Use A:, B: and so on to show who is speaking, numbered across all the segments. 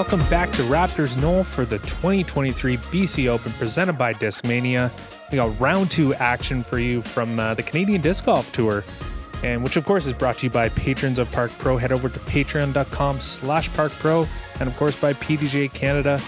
A: welcome back to Raptors Knoll for the 2023 BC Open presented by Discmania. We got round 2 action for you from the Canadian Disc Golf Tour, and which of course is brought to you by patrons of Park Pro. Head over to patreon.com/parkpro, and of course by PDJ Canada.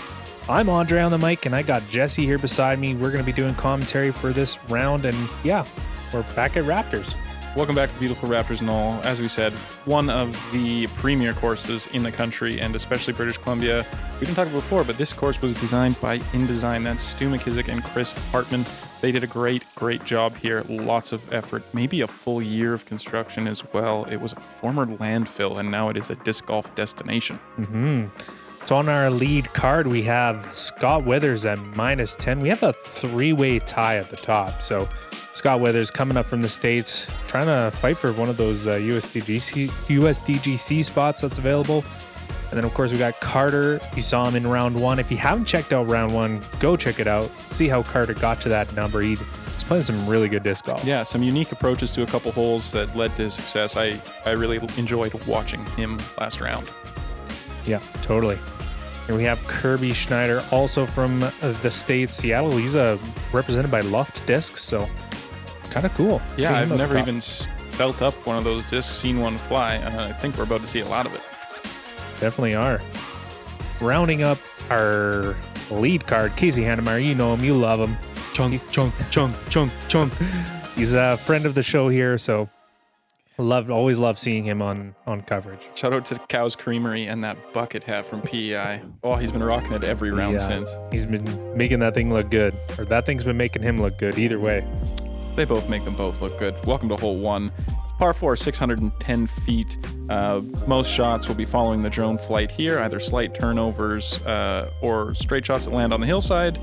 A: I'm Andre on the mic, and I got Jesse here beside me. We're going to be doing commentary for this round, and yeah, we're back at Raptors.
B: Welcome back to the beautiful Raptors Knoll. As we said, one of the premier courses in the country, and especially British Columbia. We didn't talk about it before, but this course was designed by InDesign. That's Stu McKissick and Chris Hartman. They did a great job here. Lots of effort, maybe a full year of construction as well. It was a former landfill, and now it is a disc golf destination.
A: So on our lead card, we have Scott Withers at -10. We have a 3-way tie at the top. So Scott Withers coming up from the States, trying to fight for one of those USDGC spots that's available. And then, of course, we got Carter. You saw him in round 1. If you haven't checked out round 1, go check it out. See how Carter got to that number. He's playing some really good disc golf.
B: Yeah, some unique approaches to a couple holes that led to his success. I really enjoyed watching him last round.
A: Yeah, totally. And we have Kirby Snyder, also from the States, Seattle. He's represented by Luft Discs, so kind of cool.
B: Yeah, I've never even felt up one of those discs, seen one fly. I think we're about to see a lot of it.
A: Definitely are. Rounding up our lead card, Casey Hanemayer. You know him, you love him. Chunk. He's a friend of the show here, so always love seeing him on coverage.
B: Shout out to Cow's Creamery and that bucket hat from PEI. Oh, he's been rocking it every round since.
A: He's been making that thing look good, or that thing's been making him look good. Either way.
B: They both make them both look good. Welcome to hole 1. Par 4, 610 feet. Most shots will be following the drone flight here, either slight turnovers or straight shots that land on the hillside.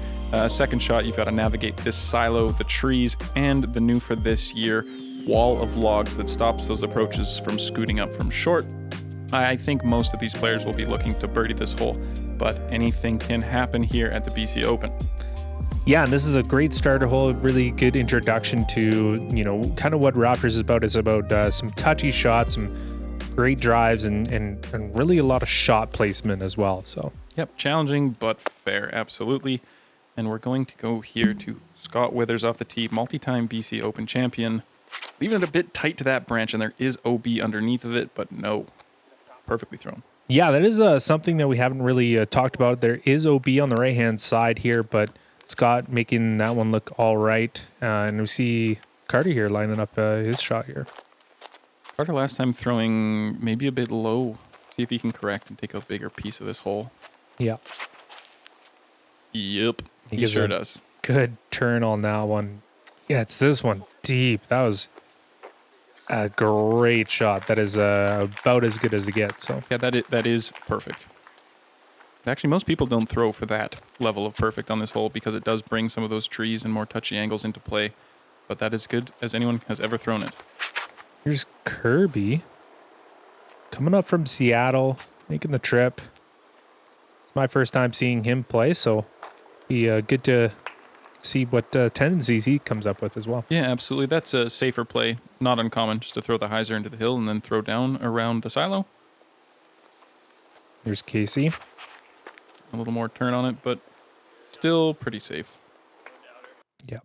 B: Second shot, you've got to navigate this silo, the trees, and the new for this year, wall of logs that stops those approaches from scooting up from short. I think most of these players will be looking to birdie this hole, but anything can happen here at the BC Open.
A: Yeah, and this is a great starter hole, really good introduction to, kind of what Raptors is about. It's about some touchy shots, some great drives, and really a lot of shot placement as well. So,
B: yep, challenging but fair, absolutely. And we're going to go here to Scott Withers off the tee, multi-time BC Open champion. Leaving it a bit tight to that branch, and there is OB underneath of it, but no, perfectly thrown.
A: Yeah, that is something that we haven't really talked about. There is OB on the right-hand side here, but Scott making that one look all right. And we see Carter here lining up his shot here.
B: Carter last time throwing maybe a bit low. See if he can correct and take a bigger piece of this hole.
A: Yeah.
B: Yep, he sure does.
A: Good turn on that one. Yeah, it's this one deep. That was a great shot. That is about as good as it gets. So
B: yeah, that is perfect. Actually, most people don't throw for that level of perfect on this hole because it does bring some of those trees and more touchy angles into play. But that is good as anyone has ever thrown it.
A: Here's Kirby coming up from Seattle, making the trip. It's my first time seeing him play, so be good to see what tendencies he comes up with as well.
B: Yeah, absolutely. That's a safer play. Not uncommon, just to throw the hyzer into the hill and then throw down around the silo.
A: Here's Casey.
B: A little more turn on it, but still pretty safe.
A: Yeah.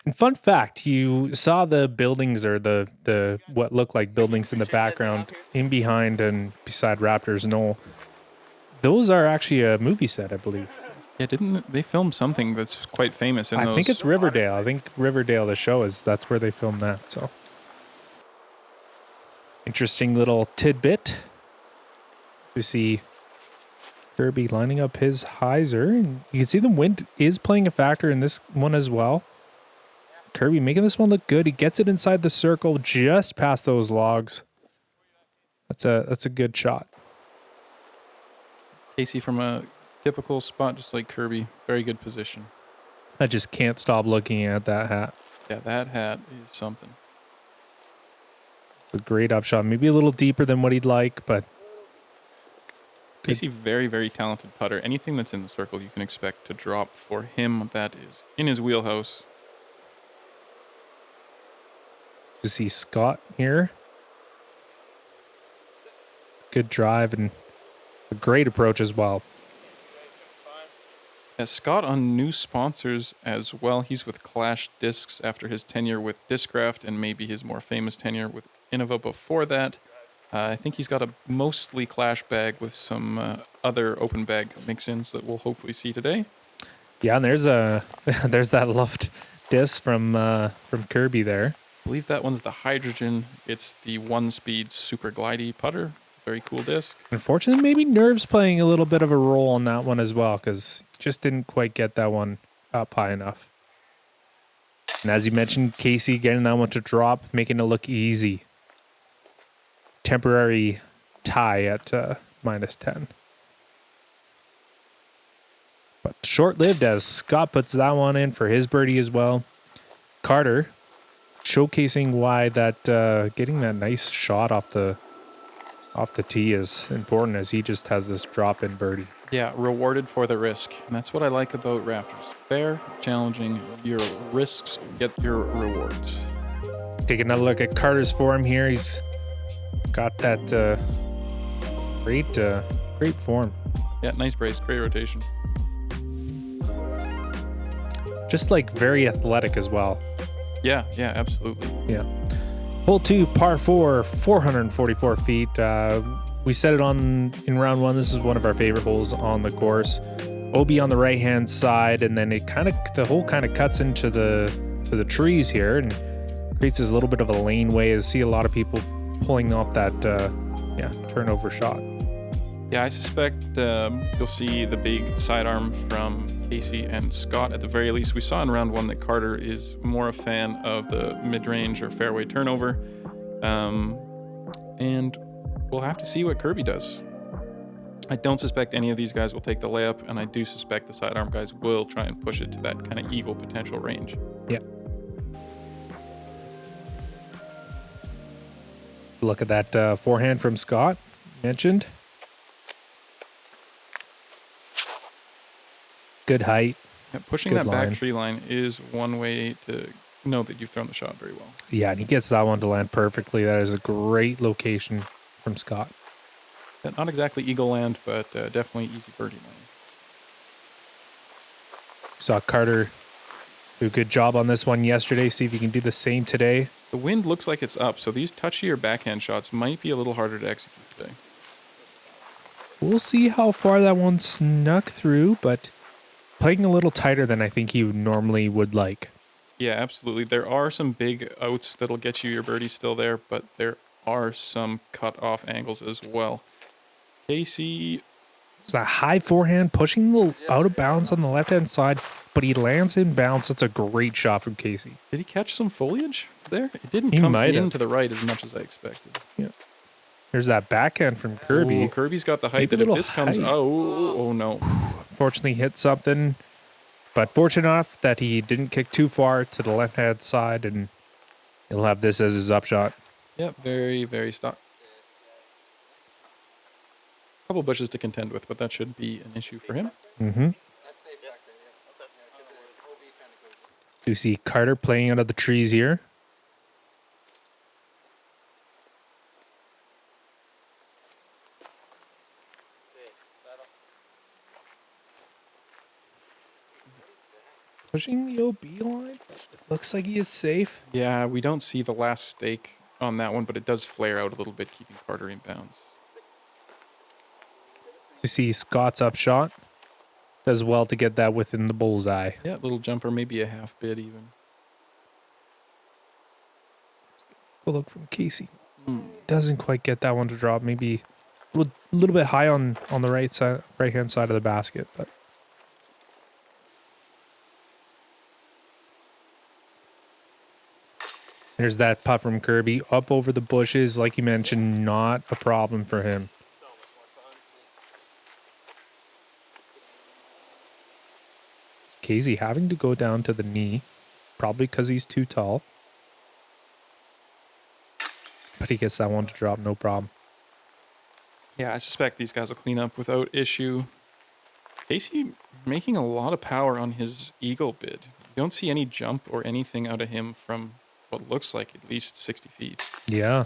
A: And fun fact, you saw the buildings or the what looked like buildings in the background in behind and beside Raptors Knoll. Those are actually a movie set, I believe.
B: Yeah, didn't they film something that's quite famous in those?
A: I think it's Riverdale. I think Riverdale, the show, that's where they filmed that. So interesting little tidbit. We see Kirby lining up his hyzer, and you can see the wind is playing a factor in this one as well. Kirby making this one look good. He gets it inside the circle, just past those logs. That's a good shot.
B: Casey from a typical spot, just like Kirby. Very good position.
A: I just can't stop looking at that hat.
B: Yeah, that hat is something.
A: It's a great upshot. Maybe a little deeper than what he'd like, but
B: Casey, very, very talented putter. Anything that's in the circle you can expect to drop for him. That is in his wheelhouse.
A: You see Scott here. Good drive and a great approach as well.
B: Scott on new sponsors as well. He's with Clash Discs after his tenure with Discraft and maybe his more famous tenure with Innova before that. I think he's got a mostly Clash bag with some other open bag mix-ins that we'll hopefully see today.
A: Yeah, and there's there's that loved disc from Kirby there.
B: I believe that one's the Hydrogen. It's the 1-speed super glidey putter. Very cool disc.
A: Unfortunately, maybe nerves playing a little bit of a role on that one as well, because just didn't quite get that one up high enough. And as you mentioned, Casey getting that one to drop, making it look easy. Temporary tie at -10. But short-lived as Scott puts that one in for his birdie as well. Carter showcasing why that getting that nice shot off the tee is important, as he just has this drop-in birdie.
B: Yeah, rewarded for the risk. And that's what I like about Raptors. Fair, challenging, your risks get your rewards.
A: Take another look at Carter's form here. He's got that great form.
B: Yeah, nice brace, great rotation.
A: Just like very athletic as well.
B: Yeah, absolutely.
A: Yeah. Hole 2, par 4, 444 feet. We said it in round 1. This is one of our favorite holes on the course. OB on the right hand side, and then the hole kind of cuts into the trees here and creates this little bit of a laneway. I see a lot of people pulling off that turnover shot.
B: Yeah, I suspect you'll see the big sidearm from Casey and Scott at the very least. We saw in round 1 that Carter is more a fan of the mid-range or fairway turnover. And we'll have to see what Kirby does. I don't suspect any of these guys will take the layup, and I do suspect the sidearm guys will try and push it to that kind of eagle potential range.
A: Yeah. Look at that forehand from Scott mentioned. Good height.
B: Yeah, pushing
A: Good
B: that
A: line.
B: back tree line is one way to know that you've thrown the shot very well.
A: Yeah, and he gets that one to land perfectly. That is a great location from Scott.
B: Yeah, not exactly eagle land, but definitely easy birdie land.
A: Saw Carter do a good job on this one yesterday. See if he can do the same today.
B: The wind looks like it's up, so these touchier backhand shots might be a little harder to execute today.
A: We'll see how far that one snuck through, but playing a little tighter than I think he normally would like.
B: Yeah, absolutely. There are some big outs that'll get you your birdie still there, but there are some cut off angles as well. Casey.
A: It's a high forehand, pushing the out of bounds on the left-hand side, but he lands in bounds. That's a great shot from Casey.
B: Did he catch some foliage there? It didn't
A: He
B: come
A: might
B: in
A: have.
B: to the right as much as I expected.
A: Yeah. There's that backhand from Kirby.
B: Ooh, Kirby's got the height
A: Maybe a
B: that if
A: little
B: this comes...
A: height.
B: Oh, no.
A: Unfortunately hit something, but fortunate enough that he didn't kick too far to the left-hand side, and he'll have this as his upshot.
B: Yep, very, very stock. Couple bushes to contend with, but that should be an issue for him.
A: Mm-hmm. You see Carter playing out of the trees here. Pushing the OB line. Looks like he is safe.
B: Yeah, we don't see the last stake on that one, but it does flare out a little bit, keeping Carter in bounds.
A: You see Scott's upshot. Does well to get that within the bullseye.
B: Yeah, little jumper, maybe a half bit even.
A: Good look from Casey. Doesn't quite get that one to drop. Maybe a little bit high on the right hand side of the basket, but there's that putt from Kirby up over the bushes. Like you mentioned, not a problem for him. Casey having to go down to the knee, probably because he's too tall. But he gets that one to drop, no problem.
B: Yeah, I suspect these guys will clean up without issue. Casey making a lot of power on his eagle bid. You don't see any jump or anything out of him from what looks like at least 60 feet.
A: Yeah.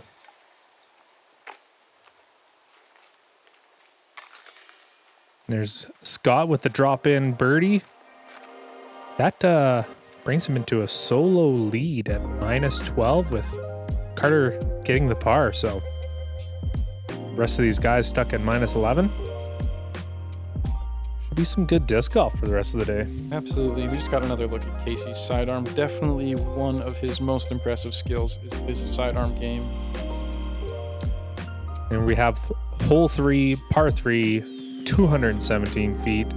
A: There's Scott with the drop-in birdie. That brings him into a solo lead at -12 with Carter getting the par. So the rest of these guys stuck at -11. Should be some good disc golf for the rest of the day.
B: Absolutely. We just got another look at Casey's sidearm. Definitely one of his most impressive skills is his sidearm game.
A: And we have hole 3, par 3, 217 feet.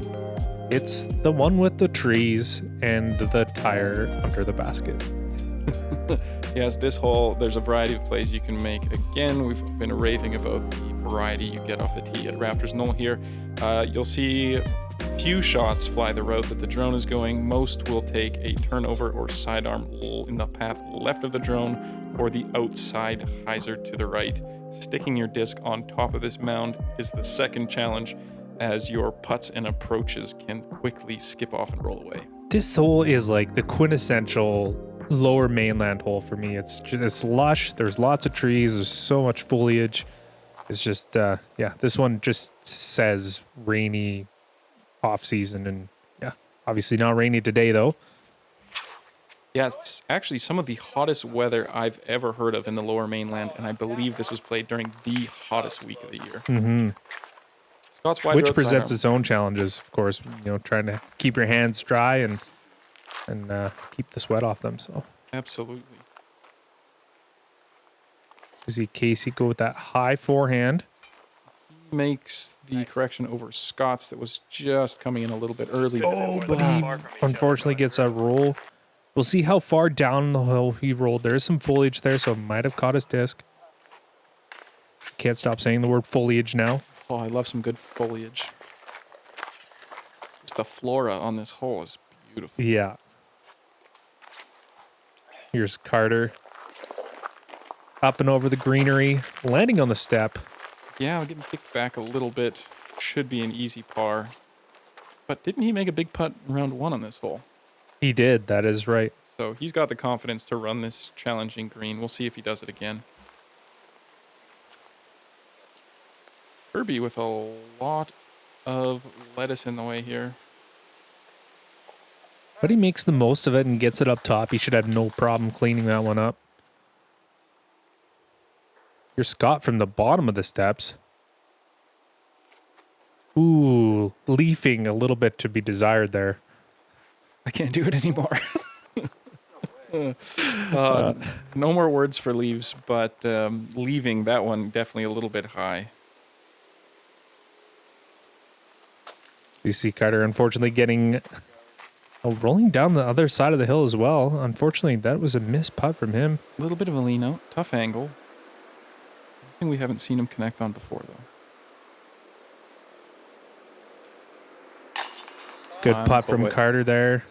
A: It's the one with the trees and the tire under the basket.
B: Yes, this hole, there's a variety of plays you can make. Again, we've been raving about the variety you get off the tee at Raptors Knoll here. You'll see few shots fly the route that the drone is going. Most will take a turnover or sidearm in the path left of the drone or the outside hyzer to the right. Sticking your disc on top of this mound is the second challenge, as your putts and approaches can quickly skip off and roll away.
A: This hole is like the quintessential lower mainland hole for me. It's lush. There's lots of trees. There's so much foliage. It's just, this one just says rainy off season. And yeah, obviously not rainy today though.
B: Yeah, it's actually some of the hottest weather I've ever heard of in the lower mainland. And I believe this was played during the hottest week of the year.
A: Mm-hmm.
B: Scott's wide
A: Which
B: road
A: presents
B: sidearm.
A: its own challenges, of course, trying to keep your hands dry and keep the sweat off them. So
B: Absolutely.
A: we see Casey go with that high forehand.
B: He makes the correction over Scott's that was just coming in a little bit early.
A: Oh, but he unfortunately gets a roll. We'll see how far down the hill he rolled. There is some foliage there, so it might have caught his disc. Can't stop saying the word foliage now.
B: Oh, I love some good foliage. Just the flora on this hole is beautiful.
A: Yeah. Here's Carter. Up and over the greenery, landing on the step.
B: Yeah, getting kicked back a little bit. Should be an easy par. But didn't he make a big putt in round 1 on this hole?
A: He did, that is right.
B: So he's got the confidence to run this challenging green. We'll see if he does it again. Kirby with a lot of lettuce in the way here.
A: But he makes the most of it and gets it up top. He should have no problem cleaning that one up. Here's Scott from the bottom of the steps. Ooh, leafing a little bit to be desired there.
B: I can't do it anymore. No more words for leaves, but leaving that one definitely a little bit high.
A: You see Carter unfortunately getting rolling down the other side of the hill as well. Unfortunately, that was a missed putt from him.
B: A little bit of a lean out, tough angle. I think we haven't seen him connect on before though.
A: Good putt
B: Full
A: from
B: width.
A: Carter there.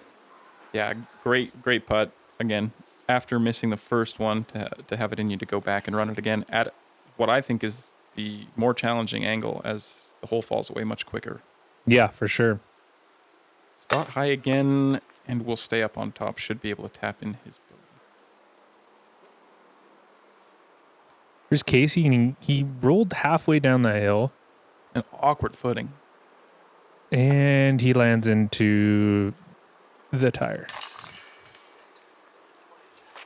B: Yeah, great putt. Again, after missing the first one, to have it in you to go back and run it again at what I think is the more challenging angle as the hole falls away much quicker.
A: Yeah, for sure.
B: Scott high again, and will stay up on top. Should be able to tap in his bogey.
A: Here's Casey, and he rolled halfway down that hill.
B: An awkward footing.
A: And he lands into the tire.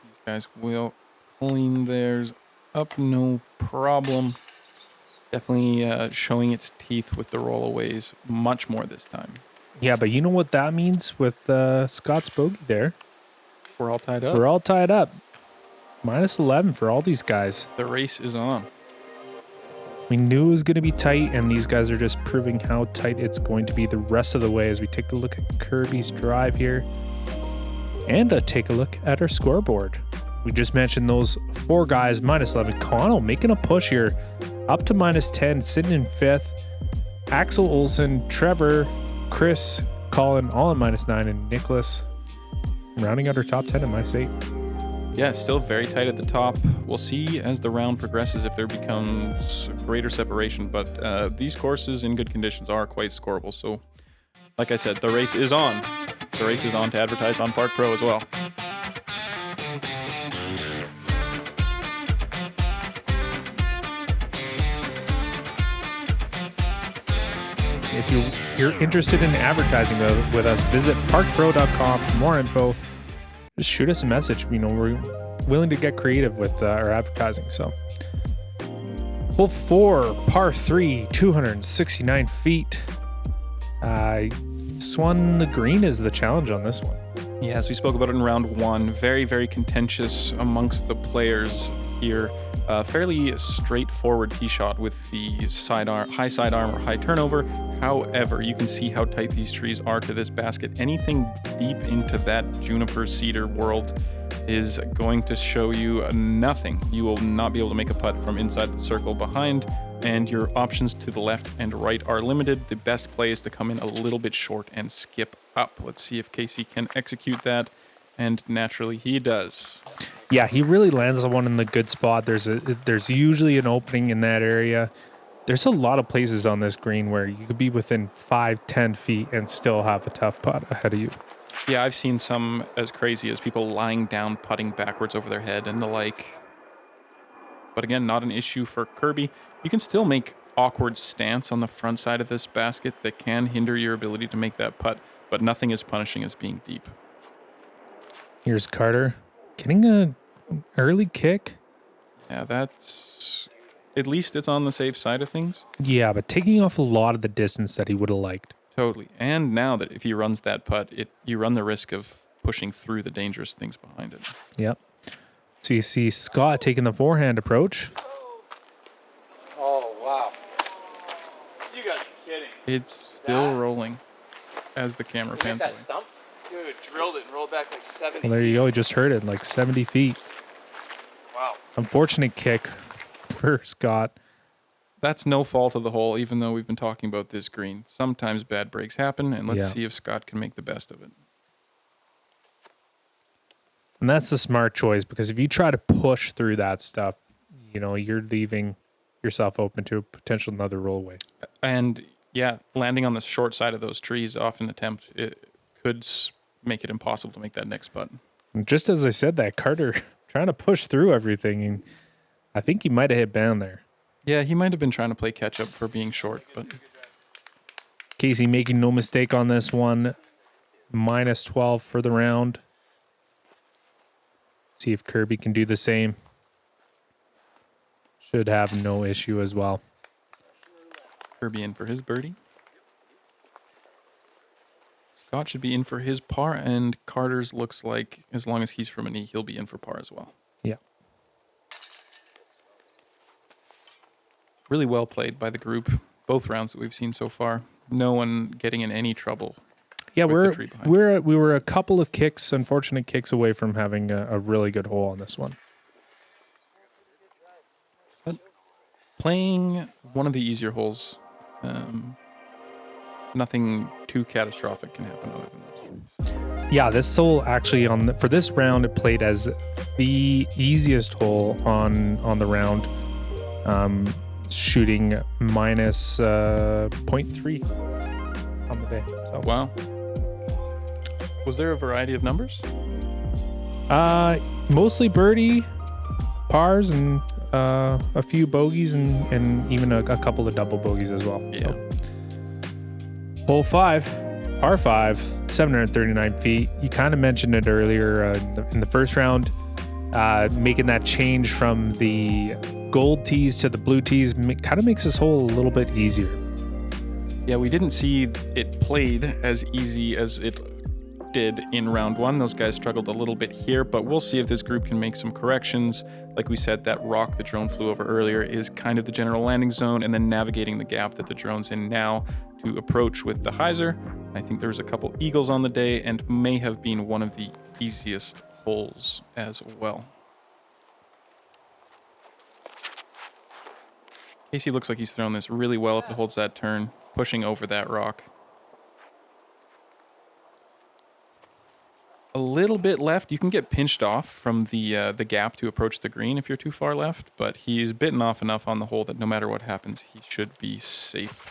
B: These guys will clean theirs up, no problem. Definitely showing its teeth with the rollaways much more this time.
A: Yeah, but you know what that means with Scott's bogey there?
B: We're all tied up.
A: We're all tied up. -11 for all these guys.
B: The race is on.
A: We knew it was going to be tight, and these guys are just proving how tight it's going to be the rest of the way as we take a look at Kirby's drive here and take a look at our scoreboard. We just mentioned those 4 guys, -11. Connell making a push here up to -10, sitting in 5th. Axel Olsen, Trevor, Chris, Colin, all at -9, and Nicholas rounding out our top 10 at -8.
B: Yeah, still very tight at the top. We'll see as the round progresses if there becomes greater separation, but these courses in good conditions are quite scoreable. So, like I said, the race is on. The race is on to advertise on Park Pro as well.
A: if you're interested in advertising with us, visit parkpro.com for more info. Just shoot us a message. We're willing to get creative with our advertising. So, hole 4, par 3, 269 feet. Swan the green is the challenge on this one.
B: Yes, we spoke about it in round 1. Very, very contentious amongst the players here. Fairly straightforward tee shot with the high sidearm or high turnover. However, you can see how tight these trees are to this basket. Anything deep into that juniper cedar world is going to show you nothing. You will not be able to make a putt from inside the circle behind, and your options to the left and right are limited. The best play is to come in a little bit short and skip up. Let's see if Casey can execute that, and naturally he does.
A: Yeah, he really lands the one in the good spot. There's usually an opening in that area. There's a lot of places on this green where you could be within 5-10 feet and still have a tough putt ahead of you.
B: Yeah, I've seen some as crazy as people lying down, putting backwards over their head and the like. But again, not an issue for Kirby. You can still make awkward stance on the front side of this basket that can hinder your ability to make that putt, but nothing as punishing as being deep.
A: Here's Carter getting an early kick.
B: Yeah, that's... At least it's on the safe side of things.
A: Yeah, but taking off a lot of the distance that he would have liked.
B: Totally. And now that if he runs that putt, you run the risk of pushing through the dangerous things behind it.
A: Yep. So you see Scott taking the forehand approach.
C: Oh, wow. You gotta be kidding.
B: It's still rolling as the camera
C: Did you
B: pans
C: get
B: away.
C: that stump? Dude, drilled it and rolled back like 70
A: Well, there you go. You just heard it, like 70 feet.
C: Wow.
A: Unfortunate kick for Scott.
B: That's no fault of the hole, even though we've been talking about this green. Sometimes bad breaks happen, and let's see if Scott can make the best of it.
A: And that's the smart choice, because if you try to push through that stuff, you're leaving yourself open to a potential another rollaway.
B: And yeah, landing on the short side of those trees off an attempt, it could make it impossible to make that next putt.
A: And just as I said that, Carter trying to push through everything, and I think he might have hit bound there.
B: Yeah, he might have been trying to play catch up for being short, but
A: Casey making no mistake on this one. Minus 12 for the round. See if Kirby can do the same. Should have no issue as well.
B: Kirby in for his birdie. Scott should be in for his par, and Carter's looks like, as long as he's from a knee, he'll be in for par as well.
A: Yeah.
B: Really well played by the group, both rounds that we've seen so far. No one getting in any trouble.
A: Yeah,
B: with the tree behind.
A: we were a couple of unfortunate kicks away from having a really good hole on this one.
B: But playing one of the easier holes, nothing too catastrophic can happen other than those trees.
A: Yeah, this hole actually for this round it played as the easiest hole on the round. Shooting minus 0.3 on the day. So.
B: Wow. Was there a variety of numbers?
A: Mostly birdie, pars, and a few bogeys, and even a couple of double bogeys as well.
B: Yeah.
A: So. Hole 5, par 5, 739 feet. You kind of mentioned it earlier in the first round. Making that change from the gold tees to the blue tees kind of makes this hole a little bit easier.
B: Yeah, we didn't see it played as easy as it did in round 1. Those guys struggled a little bit here, but we'll see if this group can make some corrections. Like we said, that rock the drone flew over earlier is kind of the general landing zone, and then navigating the gap that the drone's in now to approach with the hyzer. I think there was a couple eagles on the day, and may have been one of the easiest holes as well. Casey looks like he's thrown this really well if it holds that turn, pushing over that rock. A little bit left. You can get pinched off from the gap to approach the green if you're too far left, but he's bitten off enough on the hole that no matter what happens, he should be safe.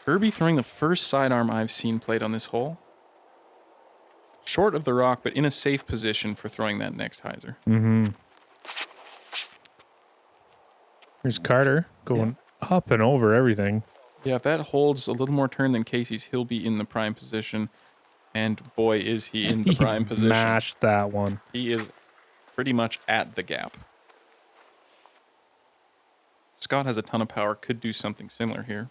B: Kirby throwing the first sidearm I've seen played on this hole. Short of the rock, but in a safe position for throwing that next hyzer.
A: Mm-hmm. Here's Carter going up and over everything.
B: Yeah, if that holds a little more turn than Casey's, he'll be in the prime position. And boy, is he in the
A: He
B: prime position.
A: mashed that one.
B: He is pretty much at the gap. Scott has a ton of power, could do something similar here.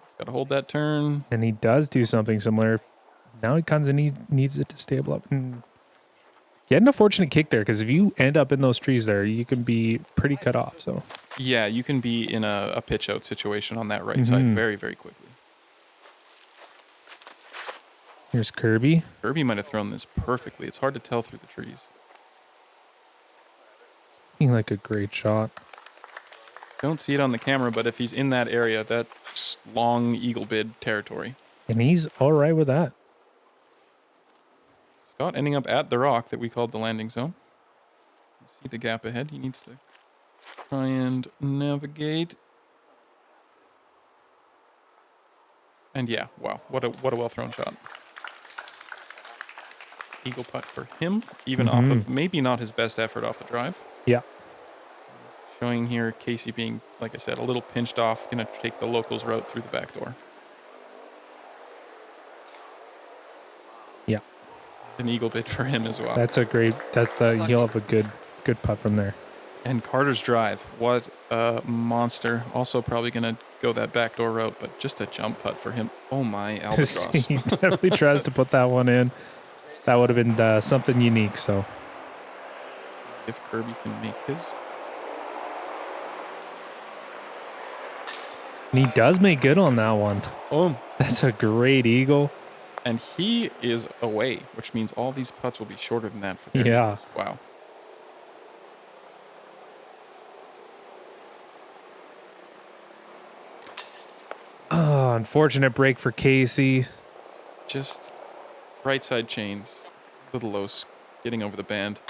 B: He's got to hold that turn.
A: And he does do something similar. Now he kind of needs it to stable up. And he had an unfortunate kick there, because if you end up in those trees there, you can be pretty cut off. So
B: Yeah, you can be in a pitch out situation on that right side very, very quickly.
A: here's Kirby.
B: Kirby might have thrown this perfectly. It's hard to tell through the trees.
A: Looking like a great shot.
B: Don't see it on the camera, but if he's in that area, that's long eagle bid territory.
A: And he's all right with that.
B: Scott ending up at the rock that we called the landing zone. See the gap ahead. He needs to try and navigate. And yeah, wow, what a well thrown shot. Eagle putt for him, even off of maybe not his best effort off the drive.
A: Yeah.
B: Showing here Casey being, like I said, a little pinched off, gonna take the locals route through the back door.
A: Yeah.
B: An eagle bid for him as well.
A: That's a great, he'll have a good putt from there.
B: And Carter's drive, what a monster. Also probably gonna go that back door route, but just a jump putt for him. Oh my, albatross.
A: He definitely tries to put that one in. That would have been something unique. So
B: If Kirby can make his.
A: and he does make good on that one.
B: Boom.
A: That's a great eagle.
B: And he is away, which means all these putts will be shorter than that for 30
A: Yeah.
B: years. Wow.
A: Oh, unfortunate break for Casey.
B: Just right side chains, little low, getting over the band.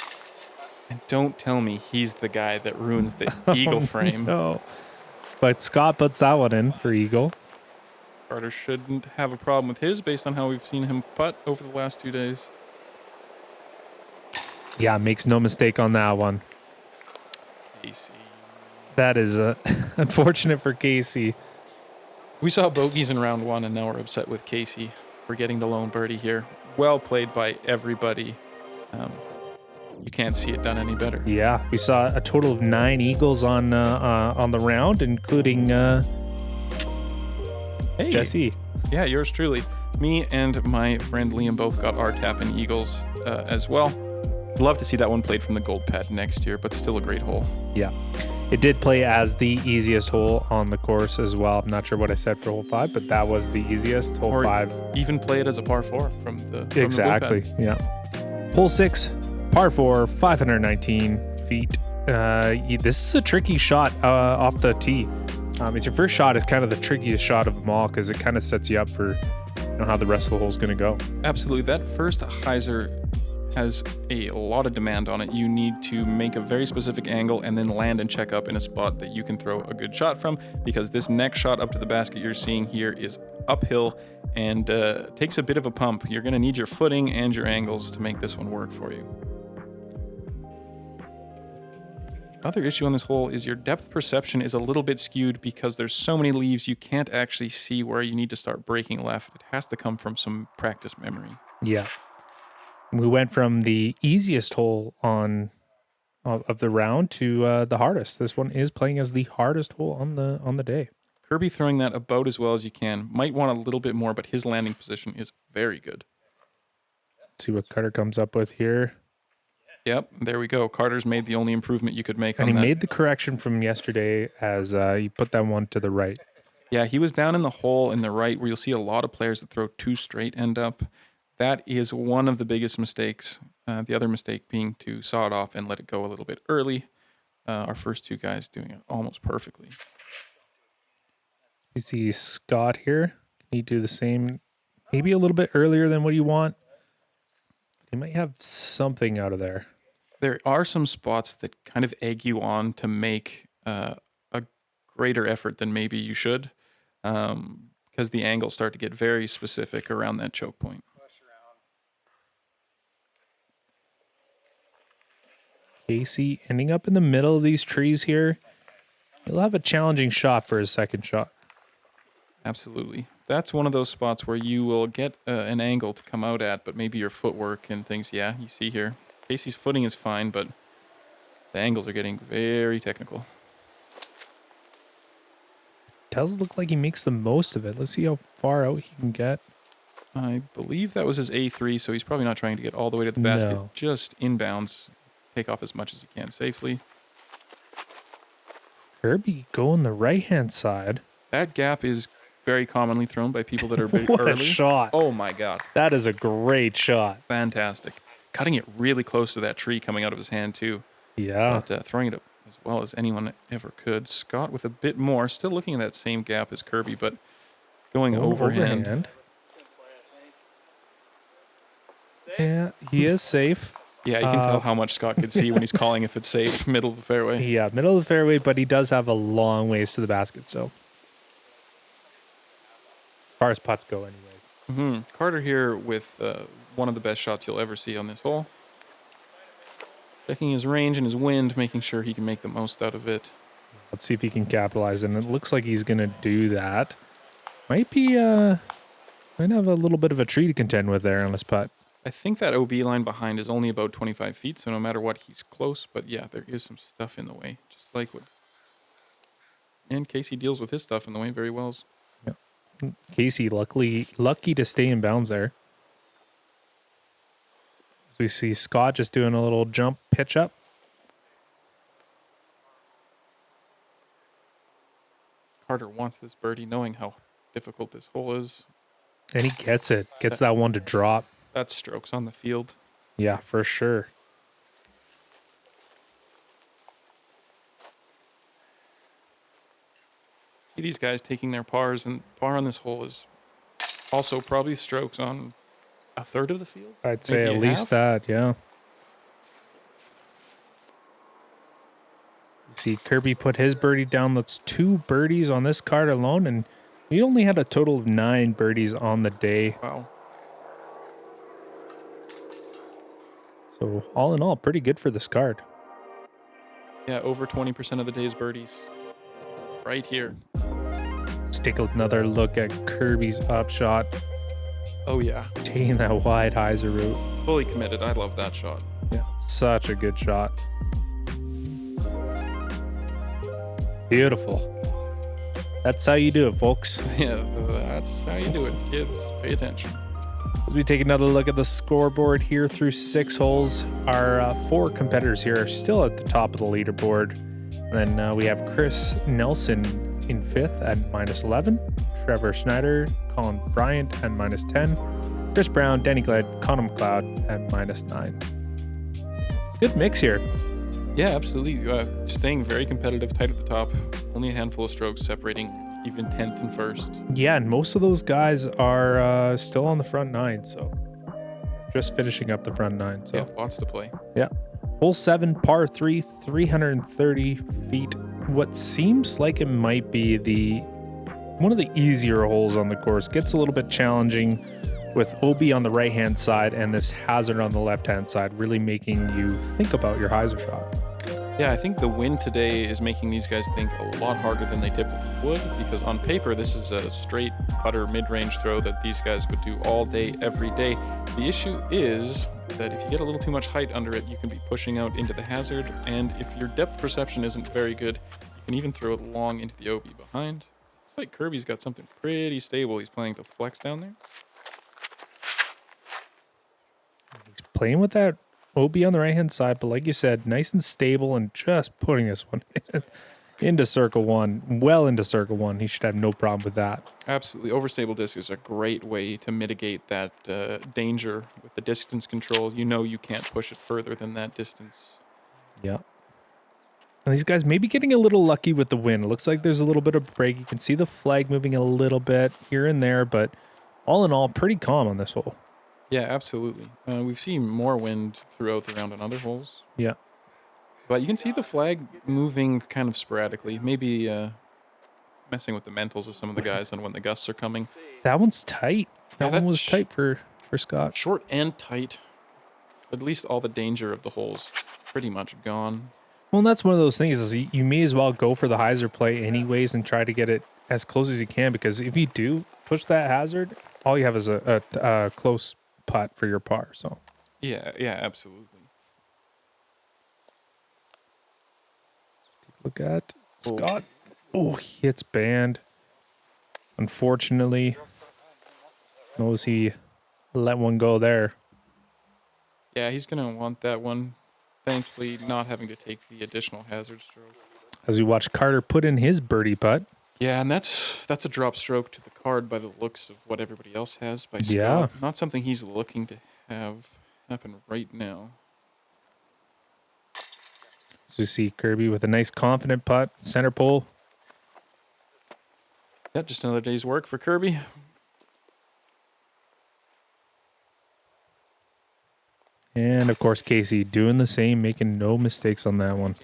B: And don't tell me he's the guy that ruins the eagle frame.
A: No. But Scott puts that one in for eagle.
B: Carter shouldn't have a problem with his based on how we've seen him putt over the last 2 days.
A: Yeah, makes no mistake on that one.
B: Casey.
A: That is unfortunate for Casey.
B: We saw bogeys in round one, and now we're upset with Casey for getting the lone birdie here. Well played by everybody. You can't see it done any better.
A: Yeah, we saw a total of 9 eagles on the round, including
B: Hey.
A: Jesse.
B: Yeah, yours truly. Me and my friend Liam both got our tap in eagles as well. Love to see that one played from the gold pad next year, but still a great hole.
A: Yeah. It did play as the easiest hole on the course as well. I'm not sure what I said for hole 5, but that was the easiest. Hole 5.
B: Even play it as a par 4 from the
A: Exactly.
B: The
A: Yeah. Hole 6, par 4, 519 feet. This is a tricky shot off the tee. It's your first shot. Is kind of the trickiest shot of them all because it kind of sets you up for how the rest of the hole is going to go.
B: Absolutely. That first hyzer has a lot of demand on it. You need to make a very specific angle and then land and check up in a spot that you can throw a good shot from, because this next shot up to the basket you're seeing here is uphill and takes a bit of a pump. You're going to need your footing and your angles to make this one work for you. Other issue on this hole is your depth perception is a little bit skewed because there's so many leaves you can't actually see where you need to start breaking left. It has to come from some practice memory.
A: Yeah. We went from the easiest hole of the round to the hardest. This one is playing as the hardest hole on the day.
B: Kirby throwing that about as well as you can. Might want a little bit more, but his landing position is very good.
A: Let's see what Carter comes up with here.
B: Yep, there we go. Carter's made the only improvement you could make
A: And
B: on
A: he
B: that.
A: made the correction from yesterday as he put that one to the right.
B: Yeah, he was down in the hole in the right where you'll see a lot of players that throw too straight end up. That is one of the biggest mistakes. The other mistake being to saw it off and let it go a little bit early. Our first two guys doing it almost perfectly.
A: You see Scott here. Can you do the same, maybe a little bit earlier than what you want? You might have something out of there.
B: There are some spots that kind of egg you on to make a greater effort than maybe you should, because the angles start to get very specific around that choke point.
A: Casey ending up in the middle of these trees here. He'll have a challenging shot for his second shot.
B: Absolutely. That's one of those spots where you will get an angle to come out at, but maybe your footwork and things, yeah, you see here. Casey's footing is fine, but the angles are getting very technical.
A: Does look like he makes the most of it. Let's see how far out he can get.
B: I believe that was his A3, so he's probably not trying to get all the way to the basket.
A: No.
B: Just inbounds. Take off as much as he can safely.
A: Kirby going the right-hand side.
B: That gap is very commonly thrown by people that are big
A: What
B: early.
A: a shot.
B: Oh my god.
A: That is a great shot.
B: Fantastic. Cutting it really close to that tree coming out of his hand too.
A: Yeah.
B: But throwing it up as well as anyone ever could. Scott with a bit more. Still looking at that same gap as Kirby, but going overhand.
A: Yeah, he is safe.
B: Yeah, you can tell how much Scott could see when he's calling if it's safe. Middle of the fairway.
A: Yeah, middle of the fairway, but he does have a long ways to the basket, so. As far as putts go, anyways.
B: Carter here with one of the best shots you'll ever see on this hole. Checking his range and his wind, making sure he can make the most out of it.
A: Let's see if he can capitalize, and it looks like he's going to do that. Might have a little bit of a tree to contend with there on this putt.
B: I think that OB line behind is only about 25 feet, so no matter what, he's close. But yeah, there is some stuff in the way, just like what. And Casey deals with his stuff in the way very well.
A: Yeah. Casey, lucky to stay in bounds there. So we see Scott just doing a little jump pitch up.
B: Carter wants this birdie, knowing how difficult this hole is.
A: And he gets it. Gets that one to drop.
B: That's strokes on the field.
A: Yeah, for sure.
B: See these guys taking their pars, and par on this hole is also probably strokes on a third of the field.
A: I'd say
B: Maybe
A: at
B: a
A: least
B: half?
A: that, yeah. You see Kirby put his birdie down. That's 2 birdies on this card alone, and he only had a total of 9 birdies on the day.
B: Wow.
A: So all in all, pretty good for this card.
B: Yeah, over 20% of the day's birdies. Right here.
A: Let's take another look at Kirby's upshot,
B: Oh yeah.
A: taking that wide hyzer route.
B: Fully committed. I love that shot.
A: Yeah, such a good shot. Beautiful. That's how you do it, folks.
B: Yeah, that's how you do it, kids. Pay attention.
A: As we take another look at the scoreboard here through 6 holes, our 4 competitors here are still at the top of the leaderboard. And then we have Chris Nelson in 5th at -11, Trevor Snyder, Colin Bryant at -10, Chris Brown, Danny Gled, Connor McLeod at -9. Good mix here.
B: Yeah, absolutely. Staying very competitive, tight at the top. Only a handful of strokes separating even 10th and 1st.
A: Yeah, and most of those guys are still on the front 9, so just finishing up the front 9. So
B: Yeah, lots to play.
A: yeah. Hole 7, par 3, 330 feet. What seems like it might be one of the easier holes on the course. Gets a little bit challenging with OB on the right-hand side and this hazard on the left-hand side, really making you think about your hyzer shot.
B: Yeah, I think the wind today is making these guys think a lot harder than they typically would, because on paper, this is a straight putter mid-range throw that these guys would do all day, every day. The issue is that if you get a little too much height under it, you can be pushing out into the hazard, and if your depth perception isn't very good, you can even throw it long into the OB behind. Looks like Kirby's got something pretty stable he's planning to flex down there.
A: He's playing with that OB on the right-hand side, but like you said, nice and stable and just putting this one into circle 1, well into circle 1. He should have no problem with that.
B: Absolutely. Overstable disc is a great way to mitigate that danger with the distance control. You know you can't push it further than that distance.
A: Yeah. And these guys may be getting a little lucky with the wind. It looks like there's a little bit of break. You can see the flag moving a little bit here and there, but all in all, pretty calm on this hole.
B: Yeah, absolutely. We've seen more wind throughout the round on other holes.
A: Yeah.
B: But you can see the flag moving kind of sporadically. Maybe messing with the mentals of some of the guys on when the gusts are coming.
A: That one's tight. That one was
B: that's
A: tight for Scott.
B: Short and tight. But at least all the danger of the holes pretty much gone.
A: Well, that's one of those things is you may as well go for the hyzer play anyways and try to get it as close as you can, because if you do push that hazard, all you have is a close putt for your par. So
B: Yeah, absolutely.
A: look at Scott. Oh, he hits band. Unfortunately, knows he let one go there.
B: Yeah, he's going to want that one. Thankfully, not having to take the additional hazard stroke.
A: As we watch Carter put in his birdie putt.
B: Yeah, and that's a drop stroke to the card by the looks of what everybody else has by Scott.
A: Yeah.
B: Not something he's looking to have happen right now.
A: So we see Kirby with a nice confident putt, center pole.
B: Yeah, just another day's work for Kirby.
A: And of course, Casey doing the same, making no mistakes on that one.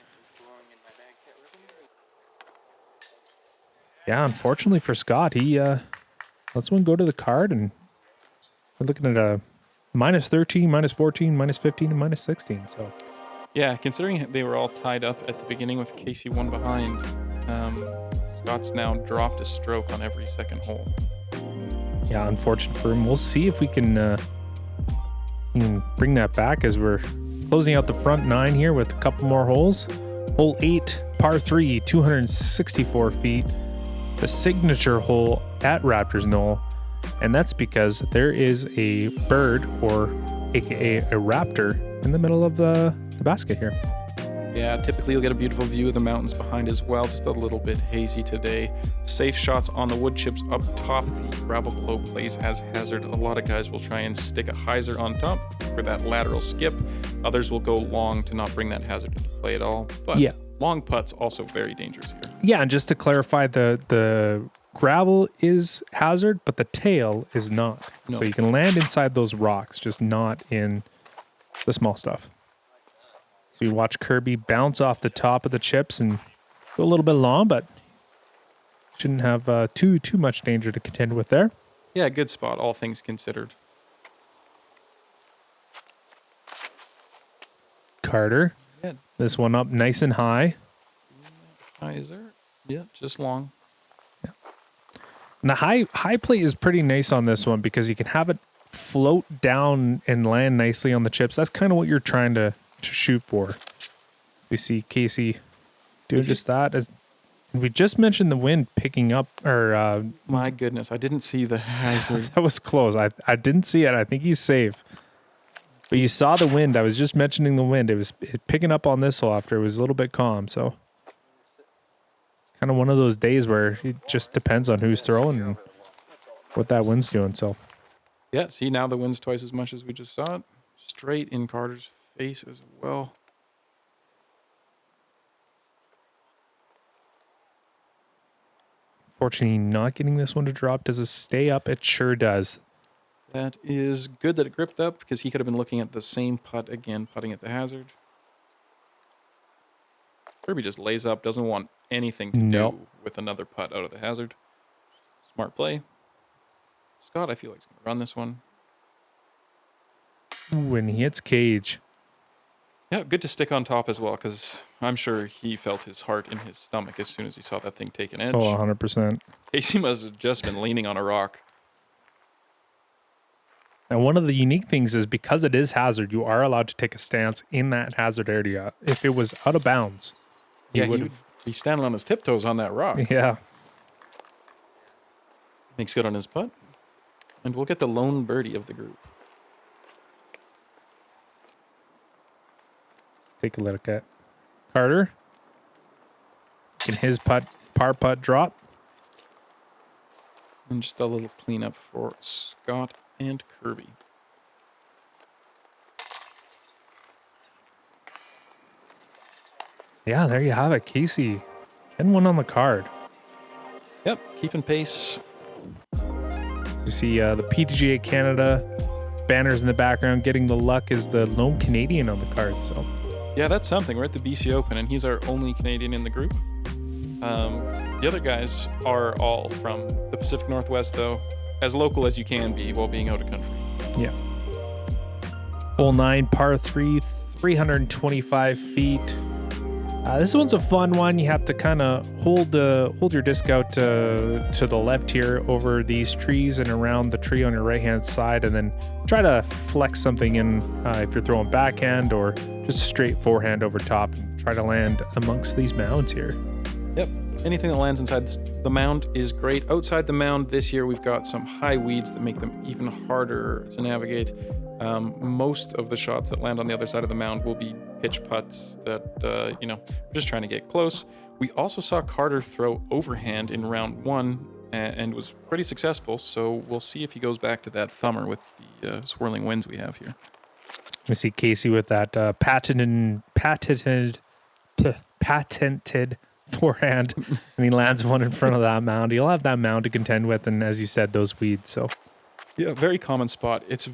A: Yeah, unfortunately for Scott, he lets one go to the card, and we're looking at a minus 13, minus 14, minus 15, and minus 16. So
B: Yeah, considering they were all tied up at the beginning with Casey one behind, Scott's now dropped a stroke on every second hole.
A: yeah, unfortunate for him. We'll see if we can bring that back as we're closing out the front 9 here with a couple more holes. Hole 8, par 3, 264 feet. The signature hole at Raptors Knoll, and that's because there is a bird, or aka a raptor, in the middle of the basket here.
B: Yeah, typically you'll get a beautiful view of the mountains behind as well, just a little bit hazy today. Safe shots on the wood chips up top. The gravel below plays as hazard. A lot of guys will try and stick a hyzer on top for that lateral skip. Others will go long to not bring that hazard into play at all. But
A: Yeah.
B: long putts also very dangerous here.
A: Yeah, and just to clarify, the gravel is hazard, but the tail is not.
B: No.
A: So you can land inside those rocks, just not in the small stuff. So you watch Kirby bounce off the top of the chips and go a little bit long, but shouldn't have too much danger to contend with there.
B: Yeah, good spot, all things considered.
A: Carter,
B: Yeah,
A: this one up nice and high.
B: hyzer. Yeah, just long.
A: And the high play is pretty nice on this one because you can have it float down and land nicely on the chips. That's kind of what you're trying to shoot for. We see Casey doing just that. As we just mentioned the wind picking up, or
B: My goodness, I didn't see the hazard.
A: that was close. I didn't see it. I think he's safe. But you saw the wind. I was just mentioning the wind. It was picking up on this hole after it was a little bit calm. So it's kind of one of those days where it just depends on who's throwing and what that wind's doing. So
B: Yeah, see, now the wind's twice as much as we just saw it. Straight in Carter's face as well.
A: fortunately, not getting this one to drop. Does it stay up? It sure does.
B: That is good that it gripped up because he could have been looking at the same putt again, putting at the hazard. Kirby just lays up, doesn't want anything to
A: Nope.
B: do with another putt out of the hazard. Smart play. Scott, I feel like, is going to run this one.
A: When he hits cage.
B: Yeah, good to stick on top as well because I'm sure he felt his heart in his stomach as soon as he saw that thing take an edge.
A: Oh, 100%.
B: Casey must have just been leaning on a rock.
A: And one of the unique things is because it is hazard, you are allowed to take a stance in that hazard area. If it was out of bounds,
B: Yeah,
A: would
B: he would be standing on his tiptoes on that rock.
A: Yeah.
B: Makes good on his putt. And we'll get the lone birdie of the group.
A: Let's take a look at Carter. Can his par putt drop?
B: And just a little cleanup for Scott and Kirby.
A: Yeah, there you have it. Casey getting one on the card.
B: Yep, keeping pace.
A: You see the PTGA Canada banners in the background. Getting the luck is the lone Canadian on the card. So
B: Yeah, that's something. We're at the BC Open, and he's our only Canadian in the group. The other guys are all from the Pacific Northwest, though, as local as you can be while being out of country.
A: yeah. Hole 9, par 3, 325 feet. This one's a fun one. You have to kind of hold your disc out to the left here over these trees and around the tree on your right hand side, and then try to flex something in if you're throwing backhand or just a straight forehand over top, and try to land amongst these mounds here.
B: Yep. Anything that lands inside the mound is great. Outside the mound this year, we've got some high weeds that make them even harder to navigate. Most of the shots that land on the other side of the mound will be pitch putts that, we're just trying to get close. We also saw Carter throw overhand in round 1 and was pretty successful, so we'll see if he goes back to that thumber with the swirling winds we have here.
A: We see Casey with that patented forehand, and he lands one in front of that mound. He'll have that mound to contend with, and as you said, those weeds. So,
B: yeah, very common spot. It's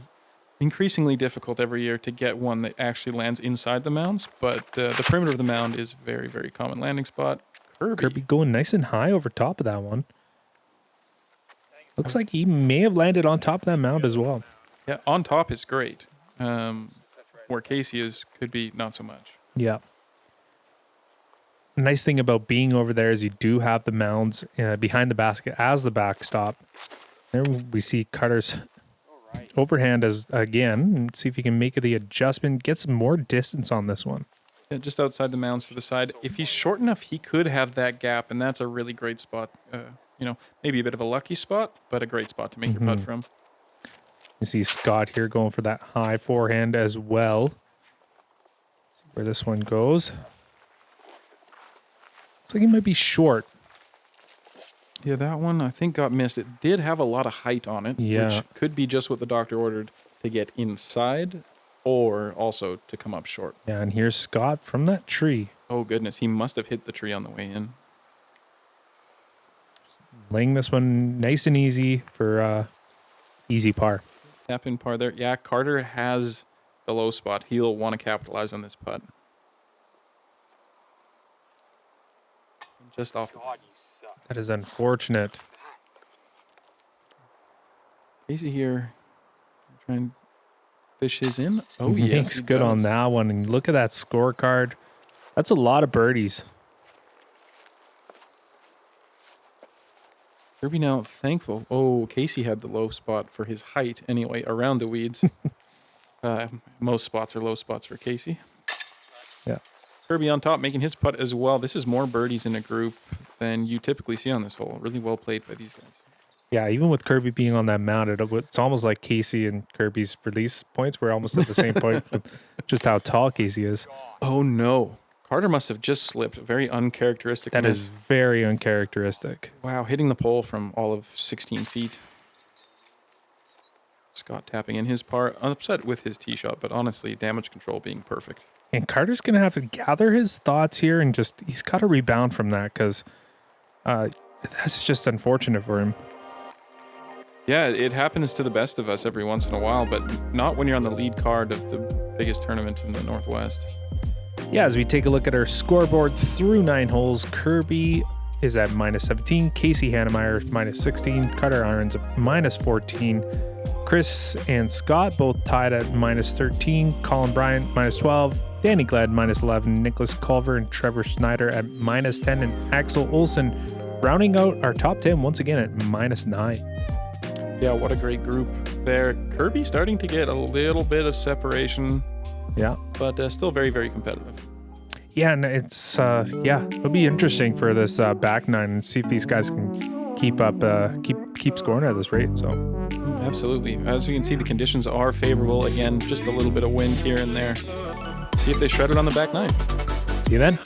B: increasingly difficult every year to get one that actually lands inside the mounds, but the perimeter of the mound is very, very common landing spot.
A: Kirby going nice and high over top of that one. Looks like he may have landed on top of that mound as well.
B: Yeah, on top is great. Where Casey is could be not so much.
A: Yeah. Nice thing about being over there is you do have the mounds behind the basket as the backstop. There we see Carter's overhand as again, and see if he can make the adjustment, get some more distance on this one.
B: Yeah, just outside the mounds to the side. If he's short enough, he could have that gap, and that's a really great spot. Maybe a bit of a lucky spot, but a great spot to make your putt from.
A: You see Scott here going for that high forehand as well. Let's see where this one goes. Looks like he might be short.
B: Yeah, that one I think got missed. It did have a lot of height on it, which could be just what the doctor ordered to get inside or also to come up short.
A: Yeah, and here's Scott from that tree.
B: Oh, goodness. He must have hit the tree on the way in.
A: Laying this one nice and easy for easy par.
B: Tap in par there. Yeah, Carter has the low spot. He'll want to capitalize on this putt. Just off the...
C: God, you suck.
A: That is unfortunate.
B: Casey here. Try and fish his in. Oh,
A: He
B: yes.
A: makes good on that one. And look at that scorecard. That's a lot of birdies.
B: Kirby now thankful. Oh, Casey had the low spot for his height anyway, around the weeds. Most spots are low spots for Casey.
A: Yeah.
B: Kirby on top making his putt as well. This is more birdies in a group than you typically see on this hole. Really well played by these guys.
A: Yeah, even with Kirby being on that mound, it's almost like Casey and Kirby's release points were almost at the same point with just how tall Casey is.
B: Oh, no. Carter must have just slipped. Very uncharacteristic.
A: That is very uncharacteristic.
B: Wow, hitting the pole from all of 16 feet. Scott tapping in his par. Upset with his tee shot, but honestly, damage control being perfect.
A: And Carter's going to have to gather his thoughts here and he's got to rebound from that because that's just unfortunate for him.
B: Yeah, it happens to the best of us every once in a while, but not when you're on the lead card of the biggest tournament in the Northwest.
A: Yeah, as we take a look at our scoreboard through 9 holes, Kirby is at -17, Casey Hanemayer -16, Carter Ahrens at -14, Chris and Scott both tied at -13, Colin Bryant -12, Danny Glad -11, Nicholas Culver and Trevor Snyder at -10, and Axel Olsen rounding out our top 10 once again at -9.
B: Yeah, what a great group there. Kirby starting to get a little bit of separation.
A: Yeah.
B: But still very, very competitive.
A: Yeah, and it's, it'll be interesting for this back nine and see if these guys can keep up, keep scoring at this rate. So,
B: absolutely. As you can see, the conditions are favorable. Again, just a little bit of wind here and there. See if they shred it on the back nine.
A: See you then.